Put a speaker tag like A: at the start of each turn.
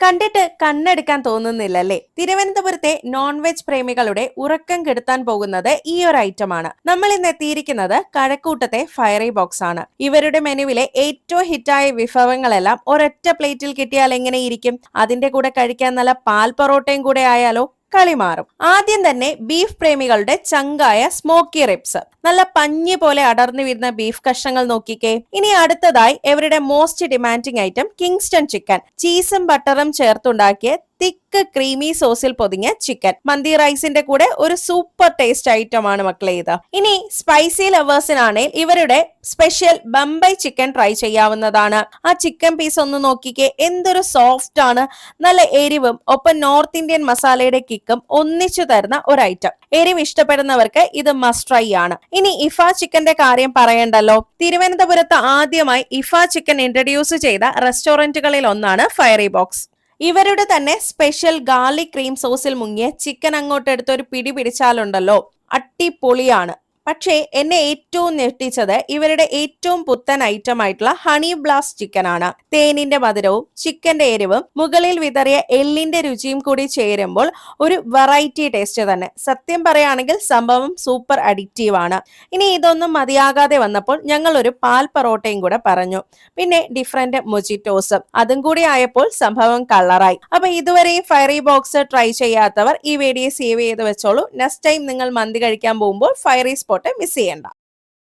A: കണ്ടിട്ട് കണ്ണെടുക്കാൻ തോന്നുന്നില്ലല്ലേ? തിരുവനന്തപുരത്തെ non veg പ്രേമികളുടെ ഉറക്കം കെടുത്താൻ പോകുന്നത് ഈ ഒരു ഐറ്റമാണ്. നമ്മൾ ഇന്ന് എത്തിയിരിക്കുന്നത് കഴക്കൂട്ടത്തെ ഫയറി ബോക്സ് ആണ്. ഇവരുടെ മെനുവിലെ ഏറ്റവും ഹിറ്റായ വിഭവങ്ങളെല്ലാം ഒരൊറ്റ പ്ലേറ്റിൽ കിട്ടിയാൽ എങ്ങനെയിരിക്കും? അതിന്റെ കൂടെ കഴിക്കാൻ നല്ല പാൽ പൊറോട്ടയും കൂടെ ആയാലോ? കളി മാറും. ആദ്യം തന്നെ ബീഫ് പ്രേമികളുടെ ചങ്കായ സ്മോക്കി റിബ്സ്, നല്ല പഞ്ഞി പോലെ അടർന്നു വരുന്ന ബീഫ് കഷ്ണങ്ങൾ നോക്കിക്കേ. ഇനി അടുത്തതായി ഇവരുടെ most demanding item Kingston chicken, ചീസും ബട്ടറും ചേർത്തുണ്ടാക്കിയ തിക്ക് ക്രീമി സോസിൽ പൊതിഞ്ഞ ചിക്കൻ. മന്തി റൈസിന്റെ കൂടെ ഒരു സൂപ്പർ ടേസ്റ്റ് ഐറ്റം ആണ് മക്കളെ ഇത്. ഇനി സ്പൈസി ലവേഴ്സിനാണെങ്കിൽ ഇവരുടെ സ്പെഷ്യൽ ബംബൈ ചിക്കൻ ട്രൈ ചെയ്യാവുന്നതാണ്. ആ ചിക്കൻ പീസ് ഒന്ന് നോക്കിക്കേ, എന്തൊരു സോഫ്റ്റ് ആണ്. നല്ല എരിവും ഒപ്പം നോർത്ത് ഇന്ത്യൻ മസാലയുടെ കിക്കും ഒന്നിച്ചു തരുന്ന ഒരു ഐറ്റം. എരിവ് ഇഷ്ടപ്പെടുന്നവർക്ക് ഇത് മസ്റ്റ് ട്രൈ ആണ്. ഇനി ഇഫ ചിക്കന്റെ കാര്യം പറയണ്ടല്ലോ. തിരുവനന്തപുരത്ത് ആദ്യമായി ഇഫ ചിക്കൻ ഇൻട്രൊഡ്യൂസ് ചെയ്ത റെസ്റ്റോറന്റുകളിൽ ഒന്നാണ് ഫയറി ബോക്സ്. ഇവരുടെ തന്നെ സ്പെഷ്യൽ ഗാർലിക് ക്രീം സോസിൽ മുങ്ങിയ ചിക്കൻ അങ്ങോട്ട് എടുത്ത് ഒരു പിടി പിടിച്ചാലുണ്ടല്ലോ, അട്ടിപ്പൊളിയാണ്. പക്ഷേ എന്നെ ഏറ്റവും ഞെട്ടിച്ചത് ഇവരുടെ ഏറ്റവും പുത്തൻ ഐറ്റം ആയിട്ടുള്ള ഹണി ബ്ലാസ്റ്റ് ചിക്കൻ ആണ്. തേനിന്റെ മധുരവും ചിക്കന്റെ എരിവും മുകളിൽ വിതറിയ എള്ളിന്റെ രുചിയും കൂടി ചേരുമ്പോൾ ഒരു വെറൈറ്റി ടേസ്റ്റ് തന്നെ. സത്യം പറയുകയാണെങ്കിൽ സംഭവം സൂപ്പർ അഡിക്റ്റീവ് ആണ്. ഇനി ഇതൊന്നും മതിയാകാതെ വന്നപ്പോൾ ഞങ്ങൾ ഒരു പാൽ പൊറോട്ടയും കൂടെ പറഞ്ഞു. പിന്നെ ഡിഫറെന്റ് മൊജിറ്റോസും അതും കൂടി ആയപ്പോൾ സംഭവം കളറായി. അപ്പൊ ഇതുവരെയും ഫയറി ബോക്സ് ട്രൈ ചെയ്യാത്തവർ ഈ വീഡിയോ സേവ് ചെയ്ത് വെച്ചോളൂ. നെക്സ്റ്റ് ടൈം നിങ്ങൾ മന്തി കഴിക്കാൻ പോകുമ്പോൾ ഫയറി സ്പോട്ട് മിസ് ചെയ്യണ്ട.